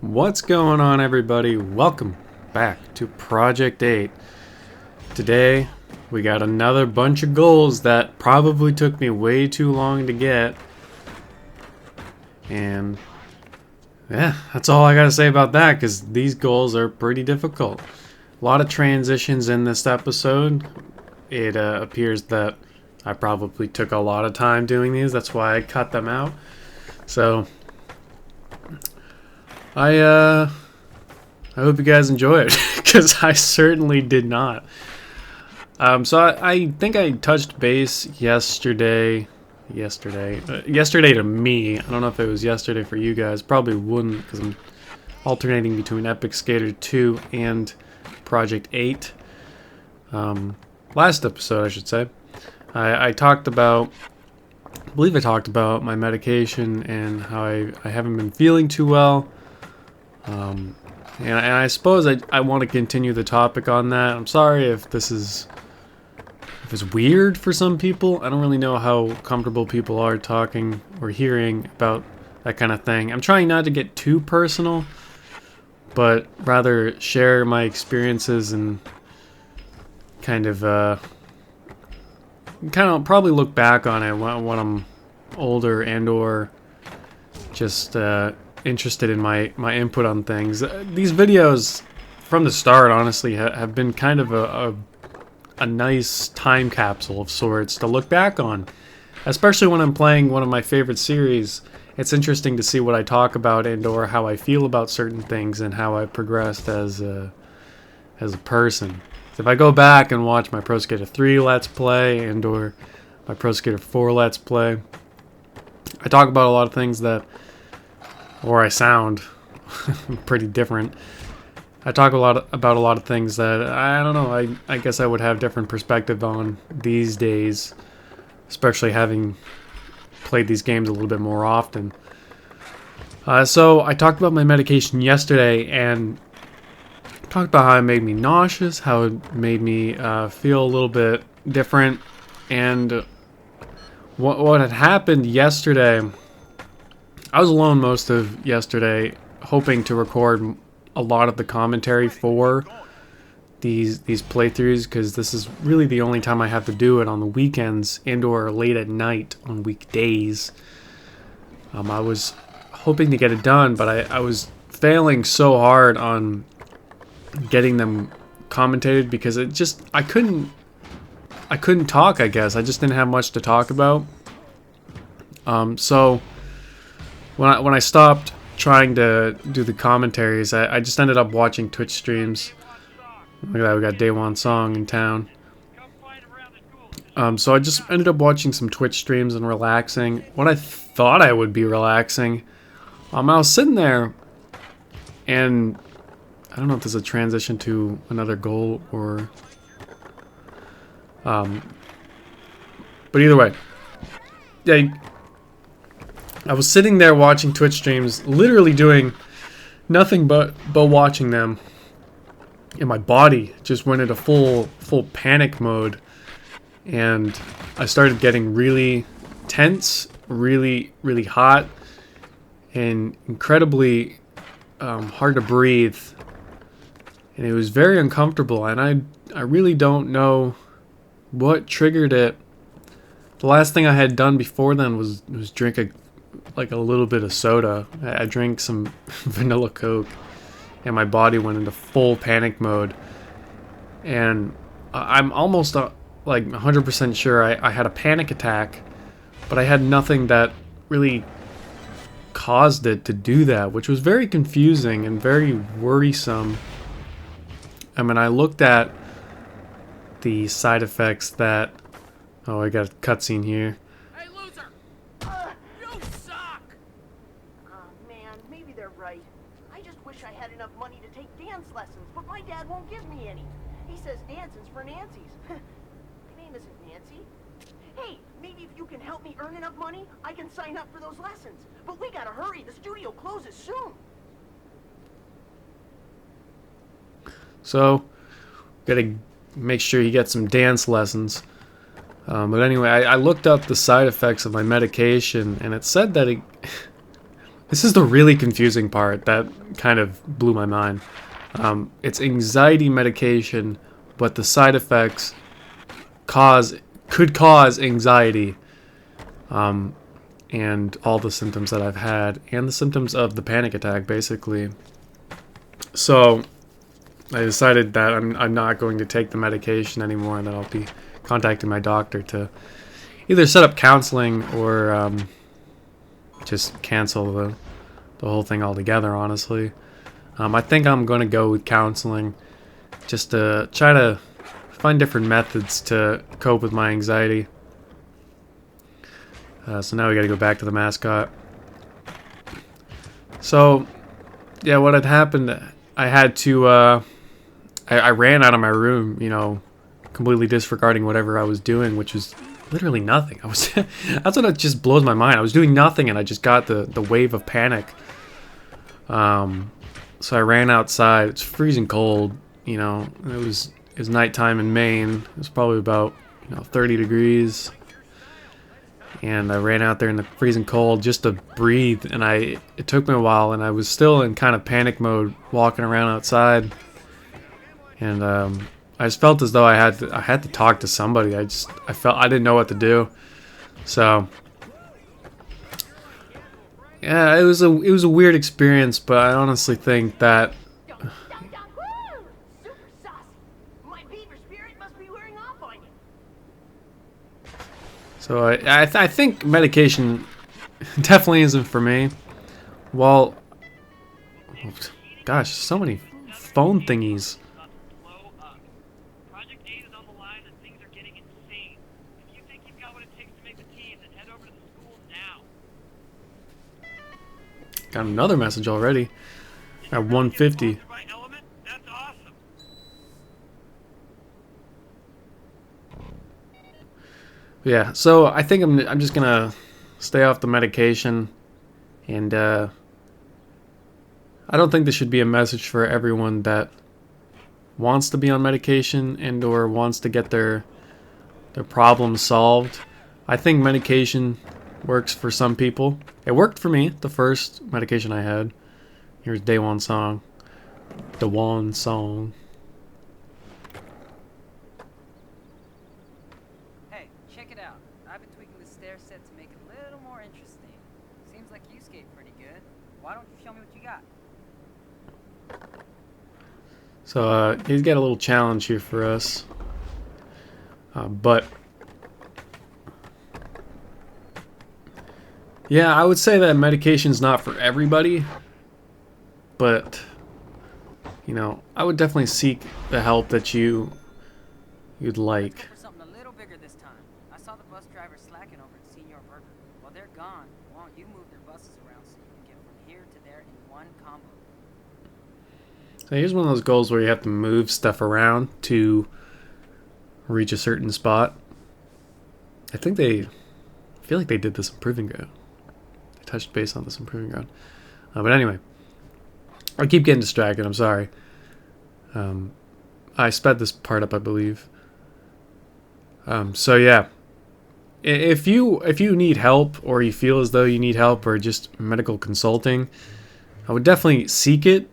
What's going on, everybody? Welcome back to Project 8. Today we got another bunch of goals that probably took me way too long to get, and yeah, that's all I gotta say about that, because these goals are pretty difficult. A lot of transitions in this episode. It appears that I probably took a lot of time doing these, that's why I cut them out. So I hope you guys enjoy it, because I certainly did not. So I think I touched base yesterday to me. I don't know if it was yesterday for you guys. Probably wouldn't, because I'm alternating between Epic Skater 2 and Project 8. Last episode, I should say. I believe I talked about my medication and how I haven't been feeling too well. And I suppose I want to continue the topic on that. I'm sorry if it's weird for some people. I don't really know how comfortable people are talking or hearing about that kind of thing. I'm trying not to get too personal, but rather share my experiences and kind of probably look back on it when I'm older and or just interested in my input on things. These videos from the start honestly have been kind of a nice time capsule of sorts to look back on, especially when I'm playing one of my favorite series. It's interesting to see what I talk about and or how I feel about certain things and how I progressed as a person. If I go back and watch my Pro Skater 3 Let's Play and or my Pro Skater 4 Let's Play, I talk about a lot of things that, or I sound pretty different. I talk about a lot of things that, I don't know, I guess I would have different perspective on these days, especially having played these games a little bit more often. So I talked about my medication yesterday and talked about how it made me nauseous, how it made me feel a little bit different, and what had happened yesterday. I was alone most of yesterday, hoping to record a lot of the commentary for these playthroughs, because this is really the only time I have to do it on the weekends and or late at night on weekdays. I was hoping to get it done, but I was failing so hard on getting them commentated because I couldn't talk, I guess. I just didn't have much to talk about. So when I stopped trying to do the commentaries, I just ended up watching Twitch streams. Look at that, we got Day One Song in town. So I just ended up watching some Twitch streams and relaxing. What I thought I would be relaxing. I was sitting there, and I don't know if there's a transition to another goal or... but either way. Yeah, I was sitting there watching Twitch streams, literally doing nothing but watching them, and my body just went into full panic mode, and I started getting really tense, really hot, and incredibly hard to breathe, and it was very uncomfortable, and I really don't know what triggered it. The last thing I had done before then was drink a little bit of soda. I drank some vanilla Coke, and my body went into full panic mode. And I'm almost 100% sure I had a panic attack, but I had nothing that really caused it to do that, which was very confusing and very worrisome. I mean, I looked at the side effects that... Oh, I got a cutscene here. Hey, loser! You suck! Oh, man, maybe they're right. I just wish I had enough money to take dance lessons, but my dad won't give me any. He says dancing's for Nancy's. My name isn't Nancy. Hey, maybe if you can help me earn enough money, I can sign up for those lessons. But we gotta hurry. The studio closes soon. So, gotta make sure you get some dance lessons. But anyway, I looked up the side effects of my medication, and it said that This is the really confusing part that kind of blew my mind. It's anxiety medication, but the side effects could cause anxiety, and all the symptoms that I've had, and the symptoms of the panic attack, basically. So I decided that I'm not going to take the medication anymore, and that I'll be contacting my doctor to either set up counseling or just cancel the whole thing altogether, honestly. I think I'm going to go with counseling, just to try to find different methods to cope with my anxiety. So now we got to go back to the mascot. So, yeah, what had happened, I had to, I ran out of my room, you know, completely disregarding whatever I was doing, which was literally nothing. That's what just blows my mind. I was doing nothing, and I just got the wave of panic. So I ran outside. It's freezing cold, you know. It was nighttime in Maine. It was probably about 30 degrees. And I ran out there in the freezing cold just to breathe, and it took me a while, and I was still in kind of panic mode walking around outside. And I just felt as though I had to talk to somebody. I felt I didn't know what to do. So yeah, it was a weird experience, but I honestly think that so I think medication definitely isn't for me. Well, gosh, so many phone thingies. Got another message already at 150. Yeah, so I think I'm just gonna stay off the medication, and I don't think this should be a message for everyone that wants to be on medication and or wants to get their problems solved. I think medication works for some people. It worked for me, the first medication I had. Here's Day One Song. The One Song. Hey, check it out. I've been tweaking the stair set to make it a little more interesting. Seems like you skate pretty good. Why don't you show me what you got? So he's got a little challenge here for us. But yeah, I would say that medication's not for everybody, but I would definitely seek the help that you'd like. For something a little bigger this time. I saw the bus driver slacking over at Senior Burger. While they're gone, why don't you move their buses around so you can get from here to there in one combo? So here's one of those goals where you have to move stuff around to reach a certain spot. I feel like they did this in Proving Ground. They touched base on this in Proving Ground. But anyway, I keep getting distracted. I'm sorry. I sped this part up, I believe. So yeah, if you need help, or you feel as though you need help, or just medical consulting, I would definitely seek it.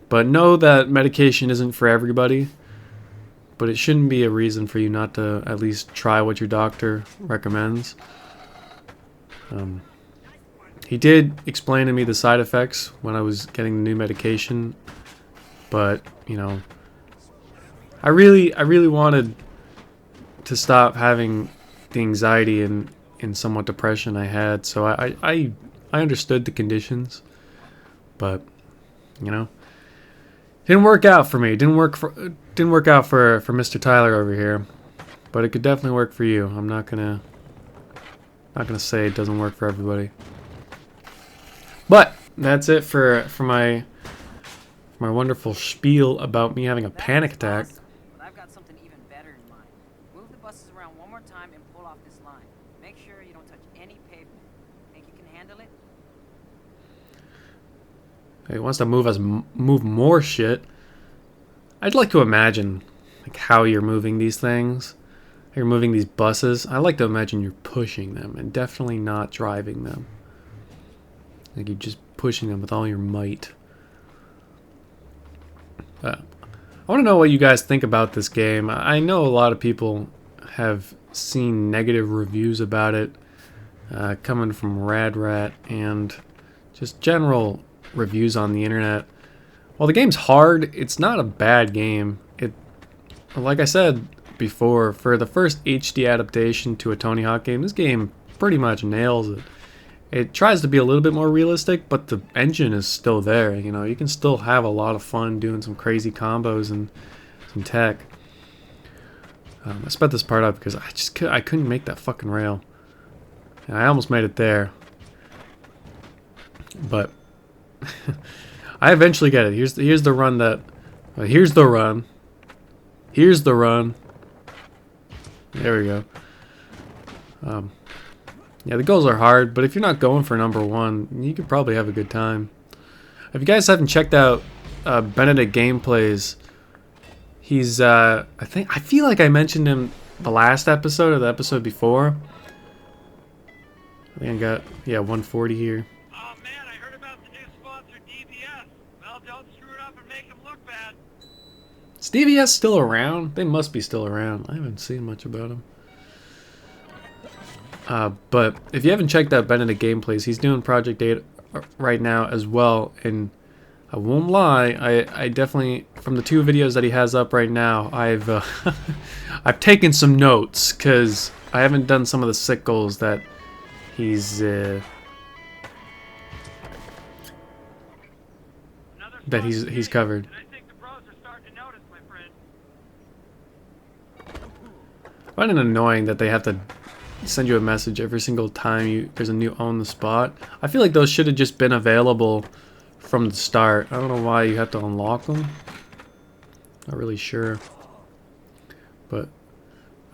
But know that medication isn't for everybody. But it shouldn't be a reason for you not to at least try what your doctor recommends. He did explain to me the side effects when I was getting the new medication, but I really wanted to stop having the anxiety and somewhat depression I had. So I understood the conditions, but didn't work out for me. Didn't work out for Mr. Tyler over here, but it could definitely work for you. I'm not gonna say it doesn't work for everybody. But that's it for my wonderful spiel about me having a panic attack. But I've got something even better in mind. Move the buses around one more time and pull off this line. Make sure you don't touch any pavement. Think you can handle it? He wants to move more shit. I'd like to imagine how you're moving these things. How you're moving these buses. I like to imagine you're pushing them and definitely not driving them. Like you're just pushing them with all your might. I want to know what you guys think about this game. I know a lot of people have seen negative reviews about it, coming from Rad Rat and just general reviews on the internet. While the game's hard, it's not a bad game. Like I said before, for the first HD adaptation to a Tony Hawk game, this game pretty much nails it. It tries to be a little bit more realistic, but the engine is still there. You know, you can still have a lot of fun doing some crazy combos and some tech. I sped this part up because I couldn't make that fucking rail, and I almost made it there, but I eventually get it. Here's the run that. Here's the run. Here's the run. There we go. Yeah, the goals are hard, but if you're not going for number one, you could probably have a good time. If you guys haven't checked out Benedict Gameplays, he's I feel like I mentioned him the last episode or the episode before. I think I got 140 here. Oh man, I heard about the new sponsor DBS. Well, don't screw it up and make them look bad. Is DBS still around? They must be still around. I haven't seen much about them. But if you haven't checked out Benedict Gameplays, he's doing Project 8 right now as well, and I won't lie, I definitely, from the 2 videos that he has up right now, I've I've taken some notes, because I haven't done some of the sick goals that he's covered. And I think the pros are starting to notice, my friend. I find it annoying that they have to send you a message every single time there's a new on the spot. I feel like those should have just been available from the start. I don't know why you have to unlock them. Not really sure. But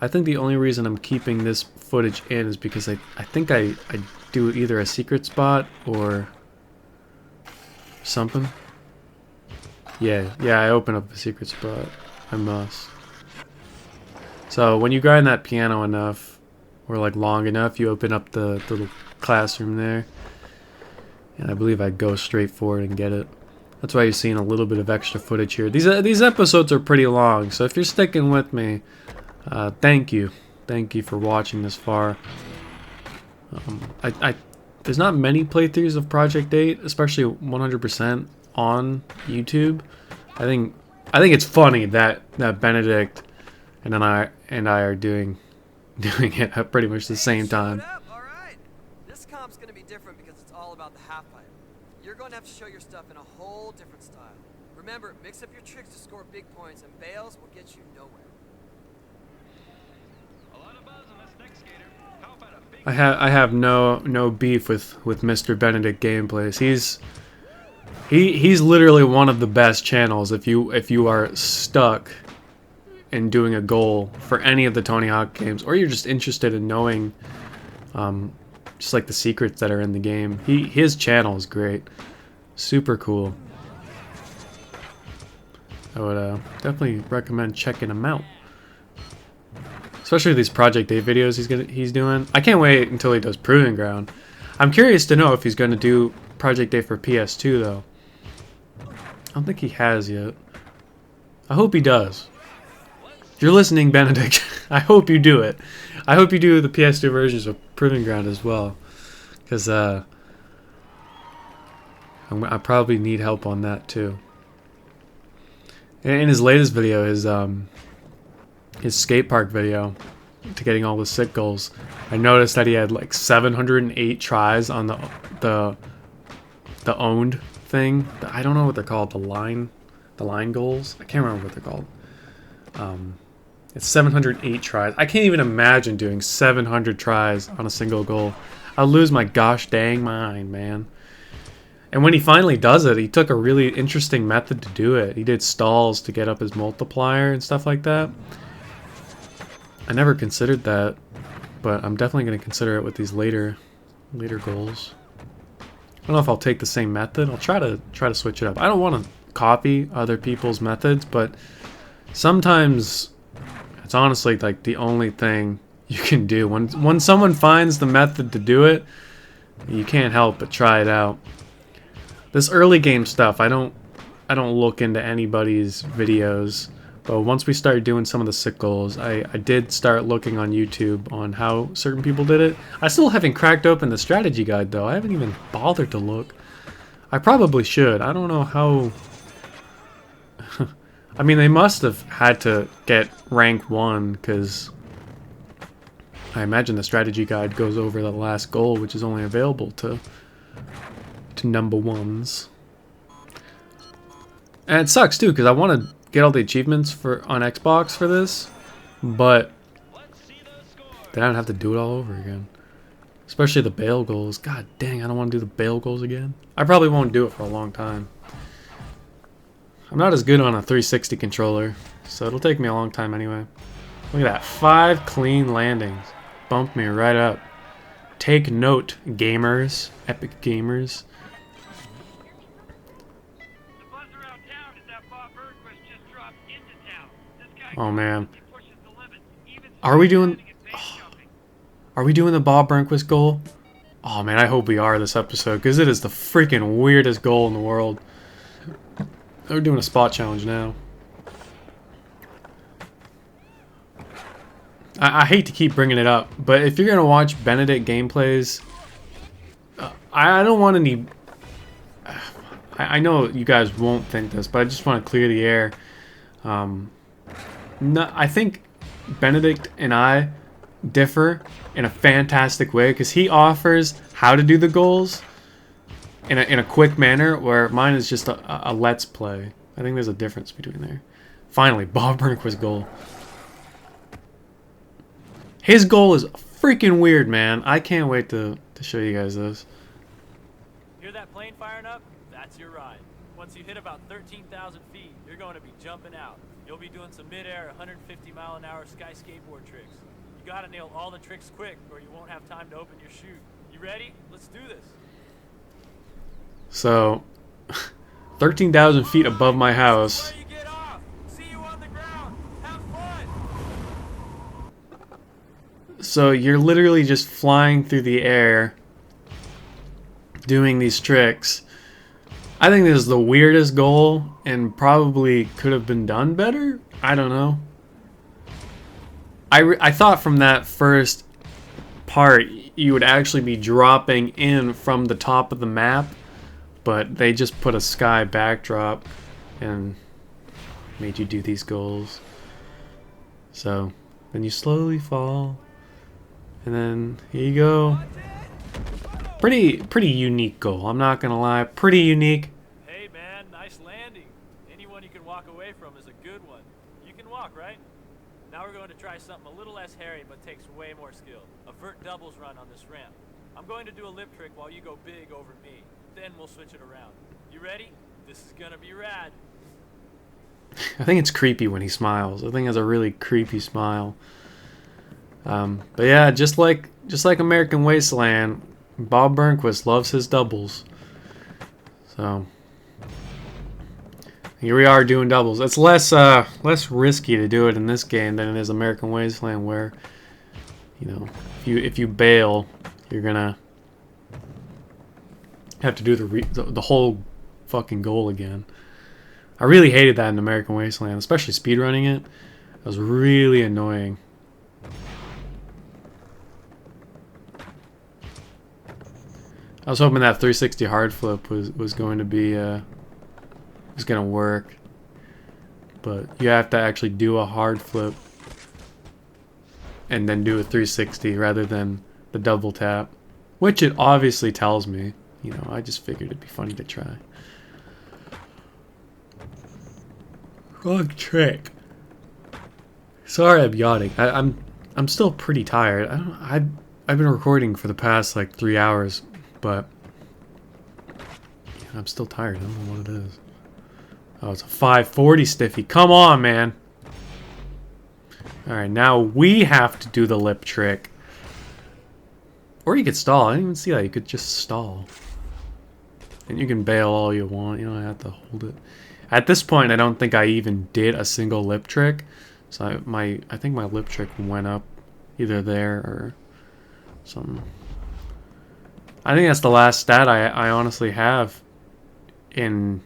I think the only reason I'm keeping this footage in is because I think I do either a secret spot or something. Yeah, I open up a secret spot. I must. So when you grind that piano enough, or like long enough, you open up the little classroom there, and I believe I go straight for it and get it. That's why you're seeing a little bit of extra footage here. These episodes are pretty long, so if you're sticking with me, thank you for watching this far. There's not many playthroughs of Project 8, especially 100% on YouTube. I think it's funny that Benedict and I are doing it at pretty much the same time. All right. This comp's gonna be different because it's all about the half pipe. You're going to have to show your stuff in a whole different style. Remember, mix up your tricks to score big points, and fails will get you nowhere. A lot of buzz on this next skater. How about a big... I have no beef with Mr. Benedict Gameplays. He's literally one of the best channels if you are stuck in doing a goal for any of the Tony Hawk games, or you're just interested in knowing just like the secrets that are in the game. His channel is great. Super cool. I would definitely recommend checking him out. Especially these Project 8 videos he's doing. I can't wait until he does Proving Ground. I'm curious to know if he's going to do Project 8 for PS2 though. I don't think he has yet. I hope he does. If you're listening, Benedict, I hope you do it. I hope you do the PS2 versions of Proving Ground as well, because I probably need help on that too. In his latest video, his skate park video, to getting all the sick goals, I noticed that he had like 708 tries on the owned thing. I don't know what they're called. The line goals. I can't remember what they're called. It's 708 tries. I can't even imagine doing 700 tries on a single goal. I'll lose my gosh dang mind, man. And when he finally does it, he took a really interesting method to do it. He did stalls to get up his multiplier and stuff like that. I never considered that, but I'm definitely going to consider it with these later goals. I don't know if I'll take the same method. I'll try to switch it up. I don't want to copy other people's methods, but sometimes it's honestly like the only thing you can do. When someone finds the method to do it, You can't help but try it out. This early game stuff, I don't look into anybody's videos, but once we started doing some of the sick goals, I did start looking on YouTube on how certain people did it. I still haven't cracked open the strategy guide though. I haven't even bothered to look. I probably should. I don't know how... I mean, they must have had to get rank 1, because I imagine the strategy guide goes over the last goal, which is only available to number 1s. And it sucks too, because I want to get all the achievements on Xbox for this, but then I don't have to do it all over again. Especially the bail goals. God dang, I don't want to do the bail goals again. I probably won't do it for a long time. I'm not as good on a 360 controller, so it'll take me a long time anyway. Look at that, 5 clean landings. Bumped me right up. Take note, gamers. Epic gamers. The buzz around town is that Bob Burnquist just dropped into town. This guy Oh man. pushes the limits, even Are we doing... skydiving and base jumping. Are we doing the Bob Burnquist goal? Oh man, I hope we are this episode, because it is the freaking weirdest goal in the world. They're doing a spot challenge now. I hate to keep bringing it up, but if you're going to watch Benedict gameplays, I don't want any... I know you guys won't think this, but I just want to clear the air. No, I think Benedict and I differ in a fantastic way, because he offers how to do the goals in a quick manner, where mine is just a let's play. I think there's a difference between there. Finally, Bob Burnquist's goal. His goal is freaking weird, man. I can't wait to show you guys this. Hear that plane firing up? That's your ride. Once you hit about 13,000 feet, you're going to be jumping out. You'll be doing some mid-air 150-mile-an-hour sky skateboard tricks. You gotta nail all the tricks quick, or you won't have time to open your chute. You ready? Let's do this. So, 13,000 feet above my house. Before you get off, see you on the ground. Have fun. So you're literally just flying through the air, doing these tricks. I think this is the weirdest goal, and probably could have been done better. I don't know. I thought from that first part you would actually be dropping in from the top of the map, but they just put a sky backdrop and made you do these goals. So then you slowly fall, and then here you go. Pretty unique goal, I'm not gonna lie. Pretty unique. Hey man, nice landing. Anyone you can walk away from is a good one. You can walk, right? Now we're going to try something a little less hairy but takes way more skill. A vert doubles run on this ramp. I'm going to do a lip trick while you go big over me. Then we'll switch it around. You ready? This is gonna be rad. I think it's creepy when he smiles. I think he has a really creepy smile. But yeah, just like American Wasteland, Bob Burnquist loves his doubles. So here we are doing doubles. It's less risky to do it in this game than it is American Wasteland, where, you know, if you bail, you're gonna have to do the whole fucking goal again. I really hated that in American Wasteland, especially speedrunning it. It was really annoying. I was hoping that 360 hard flip was going to be was going to work, but you have to actually do a hard flip and then do a 360 rather than the double tap, which it obviously tells me. You know, I just figured it'd be funny to try. Wrong trick. Sorry, I'm yawning. I'm still pretty tired. I've been recording for the past like 3 hours, but I'm still tired. I don't know what it is. Oh, it's a 540 stiffy. Come on, man. All right, now we have to do the lip trick. Or you could stall. I didn't even see that. You could just stall. And you can bail all you want. You don't have to hold it. At this point, I don't think I even did a single lip trick. So I think my lip trick went up either there or something. I think that's the last stat I honestly have in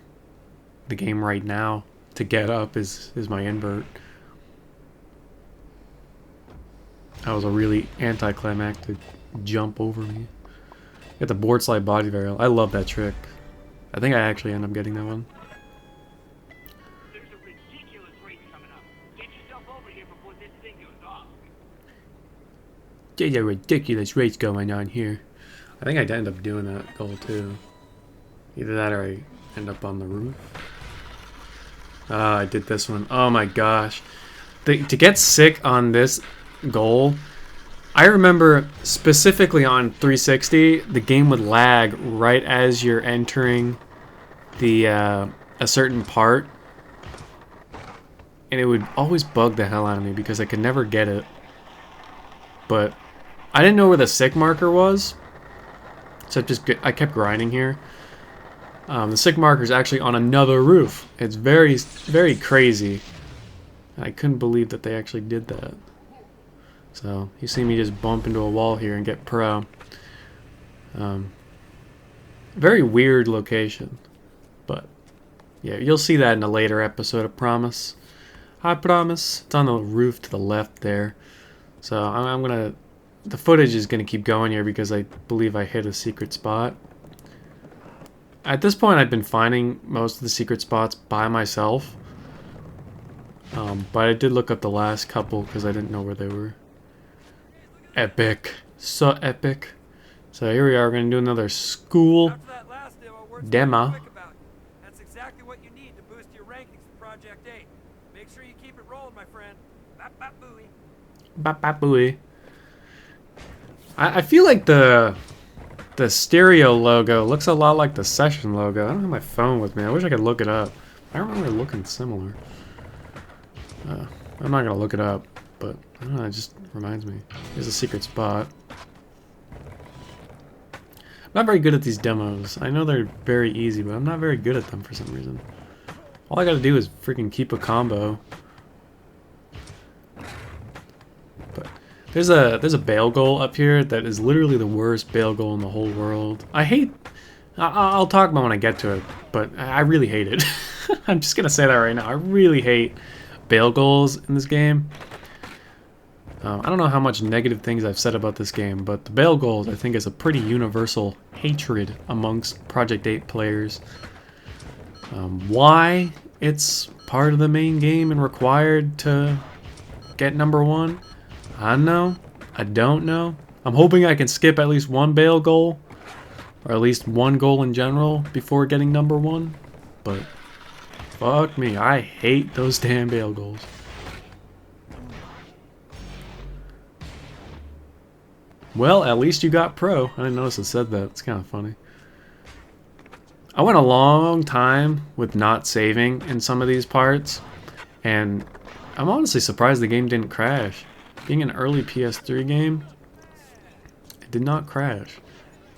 the game right now to get up is my invert. That was a really anticlimactic jump over me. Get the board slide body varial. I love that trick. I think I actually end up getting that one. There's a ridiculous race coming up. Get yourself over here before this thing goes off. There's a ridiculous race going on here. I think I'd end up doing that goal too. Either that or I end up on the roof. Ah, I did this one. Oh my gosh. To get sick on this goal, I remember specifically on 360, the game would lag right as you're entering the a certain part. And it would always bug the hell out of me because I could never get it. But I didn't know where the sick marker was. So I kept grinding here. The sick marker is actually on another roof. It's very, very crazy. I couldn't believe that they actually did that. So you see me just bump into a wall here and get pro. Very weird location. But yeah, you'll see that in a later episode, I promise. I promise. It's on the roof to the left there. So I'm gonna... The footage is gonna keep going here because I believe I hit a secret spot. At this point, I've been finding most of the secret spots by myself. But I did look up the last couple because I didn't know where they were. Epic. So epic. So here we are, we're going to do another school After that last demo, word's demo. quick about you. That's exactly what you need to boost your rankings for Project 8. Make sure you keep it rolling, my friend. Bap bap booey. Bap bap booey. I feel like the stereo logo looks a lot like the session logo. I don't have my phone with me. I wish I could look it up. I remember looking similar. I'm not going to look it up, but I don't know, it just reminds me. Here's a secret spot. I'm not very good at these demos. I know they're very easy, but I'm not very good at them for some reason. All I gotta do is freaking keep a combo. But there's a bail goal up here that is literally the worst bail goal in the whole world. I'll talk about when I get to it, but I really hate it. I'm just gonna say that right now. I really hate bail goals in this game. I don't know how much negative things I've said about this game, but the bail goals I think is a pretty universal hatred amongst Project 8 players. Why it's part of the main game and required to get #1, I don't know. I don't know. I'm hoping I can skip at least one bail goal, or at least one goal in general before getting #1, but fuck me, I hate those damn bail goals. Well, at least you got pro. I didn't notice it said that. It's kind of funny. I went a long time with not saving in some of these parts, and I'm honestly surprised the game didn't crash. Being an early PS3 game, it did not crash.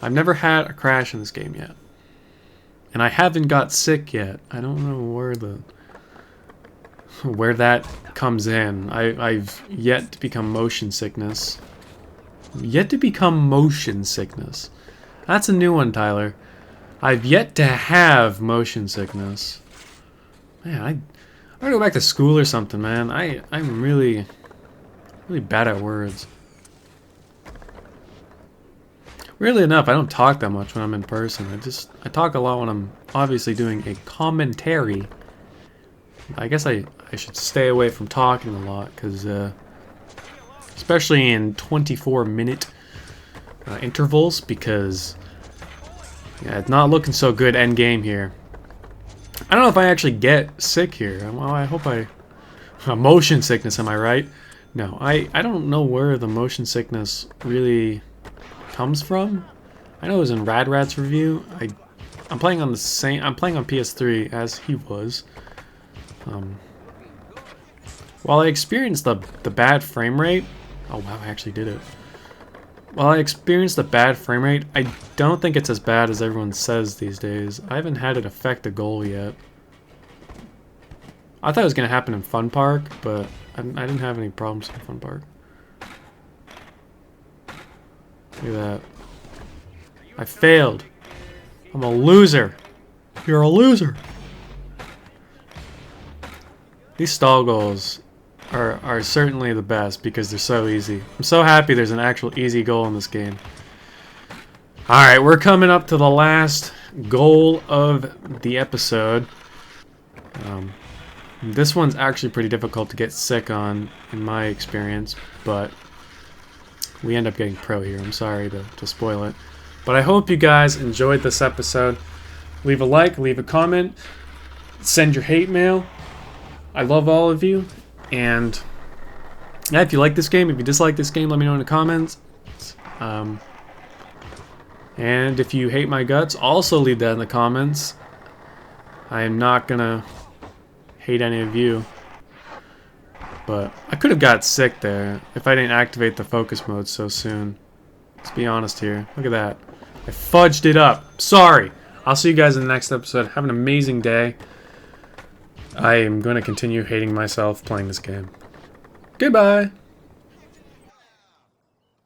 I've never had a crash in this game yet. And I haven't got sick yet. I don't know where that comes in. I've yet to become motion sickness. Yet to become motion sickness. That's a new one, Tyler. I've yet to have motion sickness. Man, I gotta go back to school or something, man. I'm really bad at words. Weirdly enough, I don't talk that much when I'm in person. I talk a lot when I'm obviously doing a commentary. I guess I should stay away from talking a lot, because especially in 24-minute intervals, because yeah, it's not looking so good end game here. I don't know if I actually get sick here. Well, I hope motion sickness, am I right? No, I don't know where the motion sickness really comes from. I know it was in Radrat's review. I'm playing on PS3 as he was. While I experienced the bad frame rate, oh wow, I actually did it. While I experienced the bad frame rate, I don't think it's as bad as everyone says these days. I haven't had it affect a goal yet. I thought it was going to happen in Fun Park, but I didn't have any problems in Fun Park. Look at that. I failed. I'm a loser. You're a loser. These stall goals are certainly the best because they're so easy. I'm so happy there's an actual easy goal in this game. Alright, we're coming up to the last goal of the episode. This one's actually pretty difficult to get sick on, in my experience, but we end up getting pro here. I'm sorry to spoil it. But I hope you guys enjoyed this episode. Leave a like, leave a comment, send your hate mail. I love all of you. And yeah, if you like this game, if you dislike this game, let me know in the comments. And if you hate my guts, also leave that in the comments. I am not gonna hate any of you. But I could have got sick there if I didn't activate the focus mode so soon. Let's be honest here. Look at that. I fudged it up. Sorry. I'll see you guys in the next episode. Have an amazing day. I am going to continue hating myself playing this game. Goodbye.